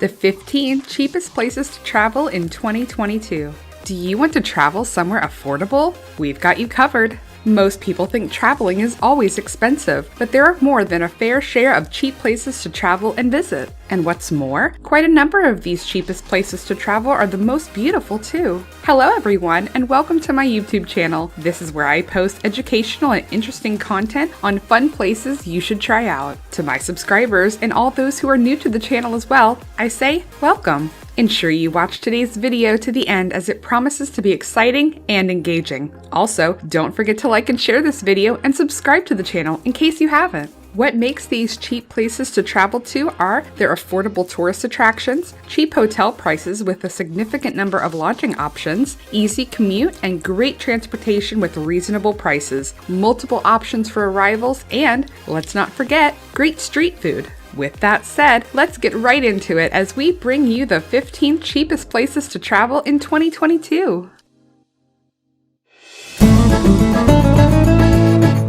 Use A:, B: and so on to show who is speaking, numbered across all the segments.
A: The 15 cheapest places to travel in 2022. Do you want to travel somewhere affordable? We've got you covered. Most people think traveling is always expensive, but there are more than a fair share of cheap places to travel and visit. And what's more, quite a number of these cheapest places to travel are the most beautiful too. Hello everyone, and welcome to my YouTube channel. This is where I post educational and interesting content on fun places you should try out. To my subscribers and all those who are new to the channel as well, I say welcome. Ensure you watch today's video to the end as it promises to be exciting and engaging. Also, don't forget to like and share this video and subscribe to the channel in case you haven't. What makes these cheap places to travel to are their affordable tourist attractions, cheap hotel prices with a significant number of lodging options, easy commute and great transportation with reasonable prices, multiple options for arrivals, and, let's not forget, great street food. With that said, let's get right into it as we bring you the 15 cheapest places to travel in 2022.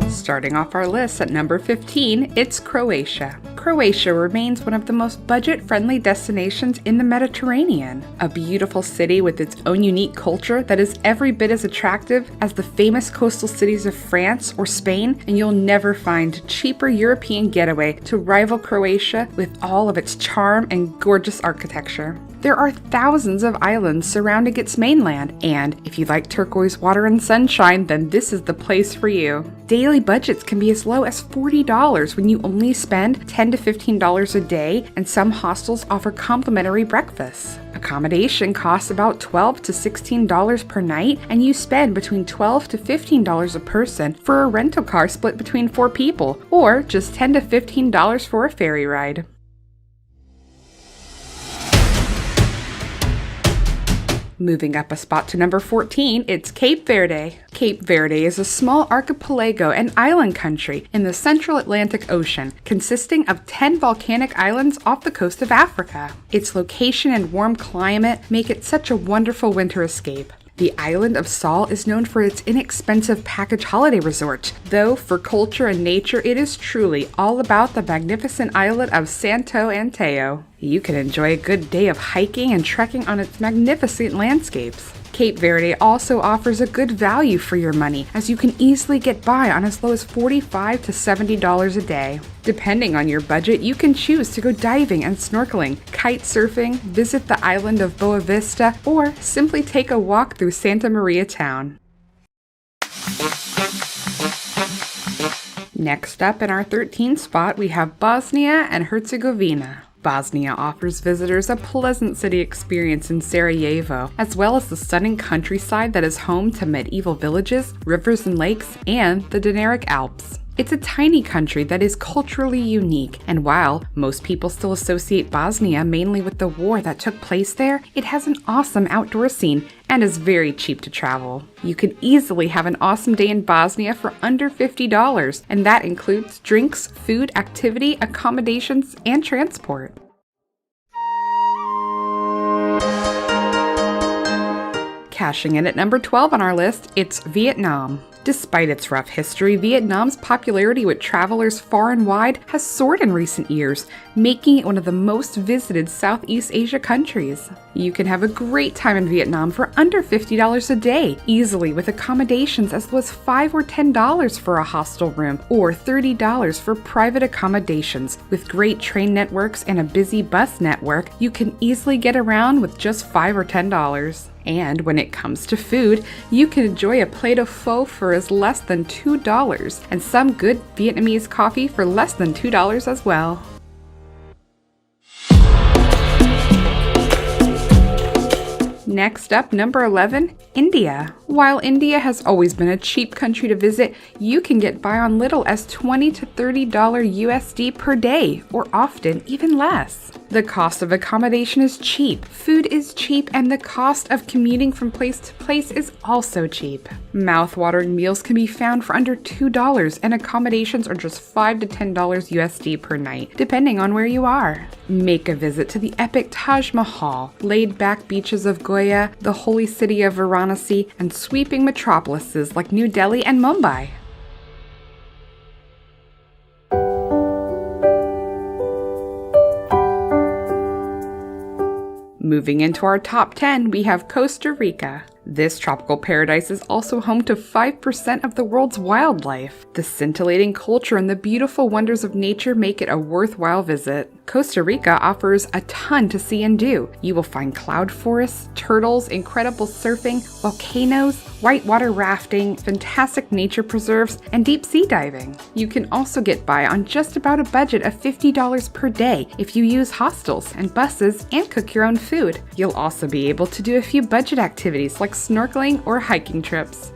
A: Starting off our list at number 15, it's Croatia. Croatia remains one of the most budget-friendly destinations in the Mediterranean. A beautiful city with its own unique culture that is every bit as attractive as the famous coastal cities of France or Spain, and you'll never find a cheaper European getaway to rival Croatia with all of its charm and gorgeous architecture. There are thousands of islands surrounding its mainland, and if you like turquoise water and sunshine, then this is the place for you. Daily budgets can be as low as $40 when you only spend $10 to $15 a day, and some hostels offer complimentary breakfasts. Accommodation costs about $12 to $16 per night, and you spend between $12 to $15 a person for a rental car split between 4 people, or just $10 to $15 for a ferry ride. Moving up a spot to number 14, it's Cape Verde. Cape Verde is a small archipelago and island country in the central Atlantic Ocean, consisting of 10 volcanic islands off the coast of Africa. Its location and warm climate make it such a wonderful winter escape. The island of Sal is known for its inexpensive package holiday resort, though for culture and nature it is truly all about the magnificent islet of Santo Anteo. You can enjoy a good day of hiking and trekking on its magnificent landscapes. Cape Verde also offers a good value for your money, as you can easily get by on as low as $45 to $70 a day. Depending on your budget, you can choose to go diving and snorkeling, kite surfing, visit the island of Boa Vista, or simply take a walk through Santa Maria town. Next up in our 13th spot, we have Bosnia and Herzegovina. Bosnia offers visitors a pleasant city experience in Sarajevo, as well as the stunning countryside that is home to medieval villages, rivers and lakes, and the Dinaric Alps. It's a tiny country that is culturally unique, and while most people still associate Bosnia mainly with the war that took place there, it has an awesome outdoor scene and is very cheap to travel. You can easily have an awesome day in Bosnia for under $50, and that includes drinks, food, activity, accommodations, and transport. Cashing in at number 12 on our list, it's Vietnam. Despite its rough history, Vietnam's popularity with travelers far and wide has soared in recent years, making it one of the most visited Southeast Asia countries. You can have a great time in Vietnam for under $50 a day, easily with accommodations as low as $5 or $10 for a hostel room, or $30 for private accommodations. With great train networks and a busy bus network, you can easily get around with just $5 or $10. And when it comes to food, you can enjoy a plate of pho for as less than $2, and some good Vietnamese coffee for less than $2 as well. Next up, number 11, India. While India has always been a cheap country to visit, you can get by on little as $20 to $30 USD per day, or often even less. The cost of accommodation is cheap, food is cheap, and the cost of commuting from place to place is also cheap. Mouth-watering meals can be found for under $2, and accommodations are just $5 to $10 USD per night, depending on where you are. Make a visit to the epic Taj Mahal, laid-back beaches of Goa, the holy city of Varanasi, and sweeping metropolises like New Delhi and Mumbai. Moving into our top 10, we have Costa Rica. This tropical paradise is also home to 5% of the world's wildlife. The scintillating culture and the beautiful wonders of nature make it a worthwhile visit. Costa Rica offers a ton to see and do. You will find cloud forests, turtles, incredible surfing, volcanoes, whitewater rafting, fantastic nature preserves, and deep sea diving. You can also get by on just about a budget of $50 per day if you use hostels and buses and cook your own food. You'll also be able to do a few budget activities like snorkeling or hiking trips.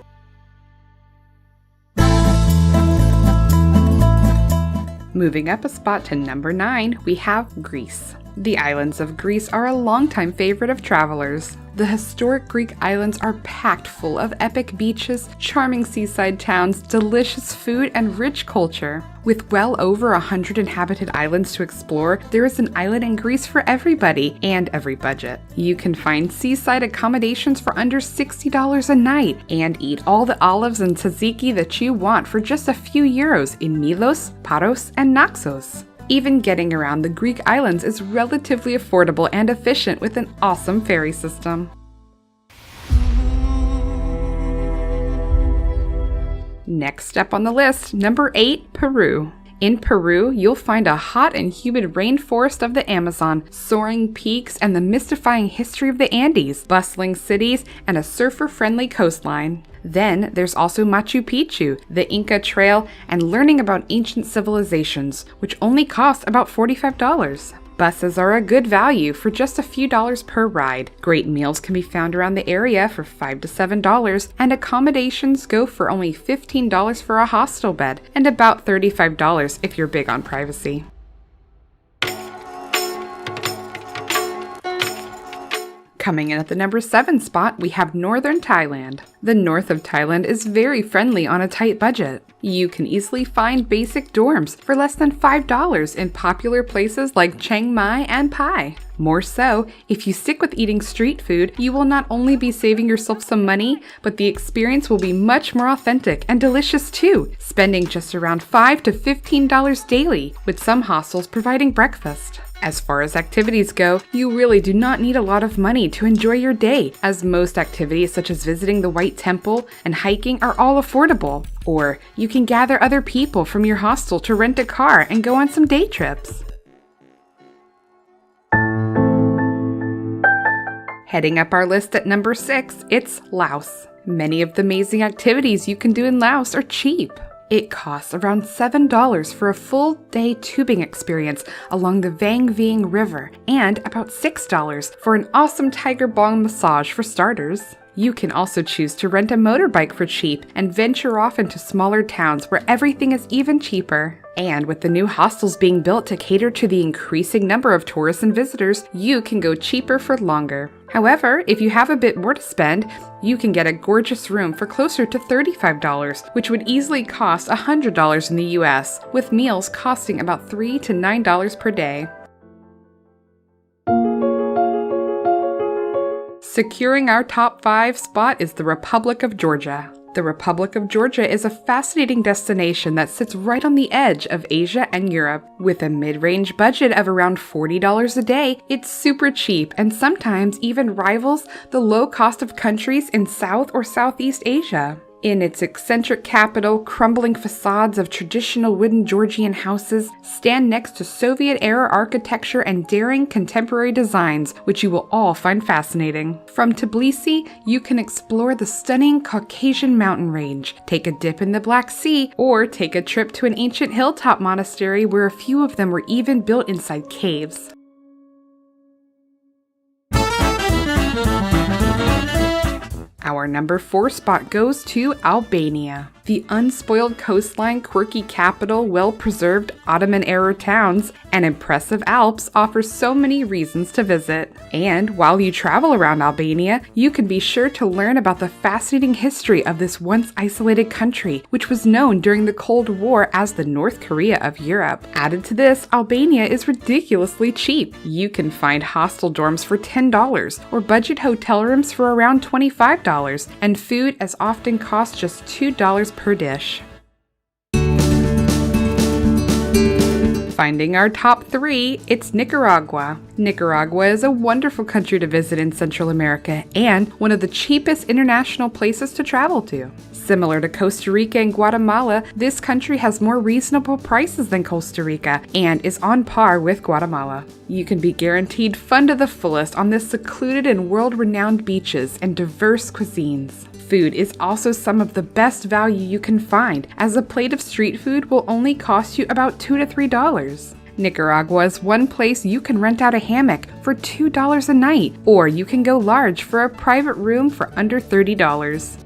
A: Moving up a spot to number 9, we have Greece. The islands of Greece are a longtime favorite of travelers. The historic Greek islands are packed full of epic beaches, charming seaside towns, delicious food, and rich culture. With well over 100 inhabited islands to explore, there is an island in Greece for everybody and every budget. You can find seaside accommodations for under $60 a night and eat all the olives and tzatziki that you want for just a few euros in Milos, Paros, and Naxos. Even getting around the Greek islands is relatively affordable and efficient with an awesome ferry system. Next up on the list, number 8, Peru. In Peru, you'll find a hot and humid rainforest of the Amazon, soaring peaks, and the mystifying history of the Andes, bustling cities, and a surfer-friendly coastline. Then there's also Machu Picchu, the Inca Trail, and learning about ancient civilizations, which only cost about $45. Buses are a good value for just a few dollars per ride. Great meals can be found around the area for $5 to $7, and accommodations go for only $15 for a hostel bed, and about $35 if you're big on privacy. Coming in at the number 7 spot, we have northern Thailand. The north of Thailand is very friendly on a tight budget. You can easily find basic dorms for less than $5 in popular places like Chiang Mai and Pai. More so, if you stick with eating street food, you will not only be saving yourself some money, but the experience will be much more authentic and delicious too, spending just around $5 to $15 daily, with some hostels providing breakfast. As far as activities go, you really do not need a lot of money to enjoy your day, as most activities such as visiting the White Temple and hiking are all affordable. Or you can gather other people from your hostel to rent a car and go on some day trips. Heading up our list at number 6, it's Laos. Many of the amazing activities you can do in Laos are cheap. It costs around $7 for a full day tubing experience along the Vang Vieng River and about $6 for an awesome tiger balm massage for starters. You can also choose to rent a motorbike for cheap and venture off into smaller towns where everything is even cheaper. And with the new hostels being built to cater to the increasing number of tourists and visitors, you can go cheaper for longer. However, if you have a bit more to spend, you can get a gorgeous room for closer to $35, which would easily cost $100 in the US, with meals costing about $3 to $9 per day. Securing our top 5 spot is the Republic of Georgia. The Republic of Georgia is a fascinating destination that sits right on the edge of Asia and Europe. With a mid-range budget of around $40 a day, it's super cheap and sometimes even rivals the low cost of countries in South or Southeast Asia. In its eccentric capital, crumbling facades of traditional wooden Georgian houses stand next to Soviet-era architecture and daring contemporary designs, which you will all find fascinating. From Tbilisi, you can explore the stunning Caucasian mountain range, take a dip in the Black Sea, or take a trip to an ancient hilltop monastery where a few of them were even built inside caves. Our number 4 spot goes to Albania. The unspoiled coastline, quirky capital, well-preserved Ottoman-era towns, and impressive Alps offer so many reasons to visit. And while you travel around Albania, you can be sure to learn about the fascinating history of this once isolated country, which was known during the Cold War as the North Korea of Europe. Added to this, Albania is ridiculously cheap. You can find hostel dorms for $10, or budget hotel rooms for around $25, and food as often costs just $2 per dish. Finding our top 3, it's Nicaragua. Nicaragua is a wonderful country to visit in Central America and one of the cheapest international places to travel to. Similar to Costa Rica and Guatemala, this country has more reasonable prices than Costa Rica and is on par with Guatemala. You can be guaranteed fun to the fullest on this secluded and world-renowned beaches and diverse cuisines. Food is also some of the best value you can find, as a plate of street food will only cost you about $2 to $3. Nicaragua is one place you can rent out a hammock for $2 a night, or you can go large for a private room for under $30.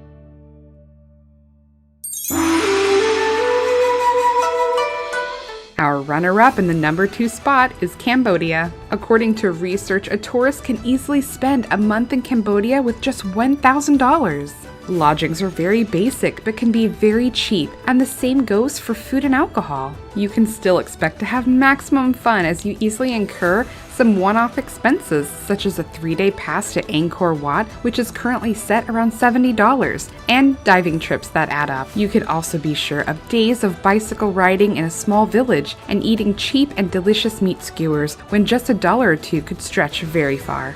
A: Our runner-up in the number 2 spot is Cambodia. According to research, a tourist can easily spend a month in Cambodia with just $1,000. Lodgings are very basic but can be very cheap, and the same goes for food and alcohol. You can still expect to have maximum fun as you easily incur some one-off expenses, such as a 3-day pass to Angkor Wat, which is currently set around $70, and diving trips that add up. You could also be sure of days of bicycle riding in a small village and eating cheap and delicious meat skewers when just $1 or $2 could stretch very far.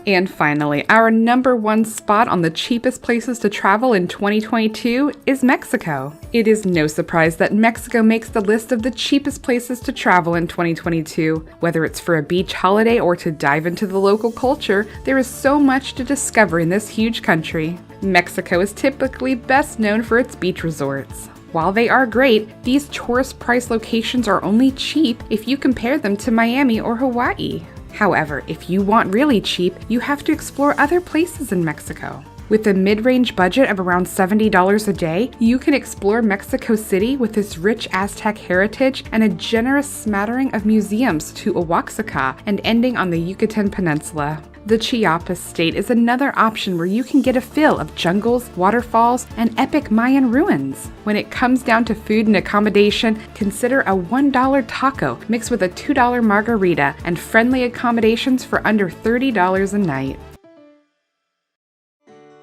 A: And finally, our number 1 spot on the cheapest places to travel in 2022 is Mexico. It is no surprise that Mexico makes the list of the cheapest places to travel in 2022. Whether it's for a beach holiday or to dive into the local culture, there is so much to discover in this huge country. Mexico is typically best known for its beach resorts. While they are great, these tourist price locations are only cheap if you compare them to Miami or Hawaii. However, if you want really cheap, you have to explore other places in Mexico. With a mid-range budget of around $70 a day, you can explore Mexico City with its rich Aztec heritage and a generous smattering of museums to Oaxaca and ending on the Yucatan Peninsula. The Chiapas state is another option where you can get a feel of jungles, waterfalls, and epic Mayan ruins. When it comes down to food and accommodation, consider a $1 taco mixed with a $2 margarita and friendly accommodations for under $30 a night.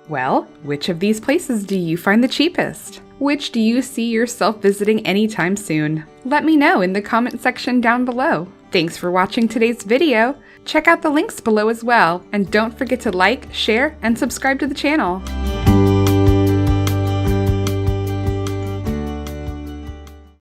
A: Well, which of these places do you find the cheapest? Which do you see yourself visiting anytime soon? Let me know in the comment section down below. Thanks for watching today's video. Check out the links below as well, and don't forget to like, share, and subscribe to the channel.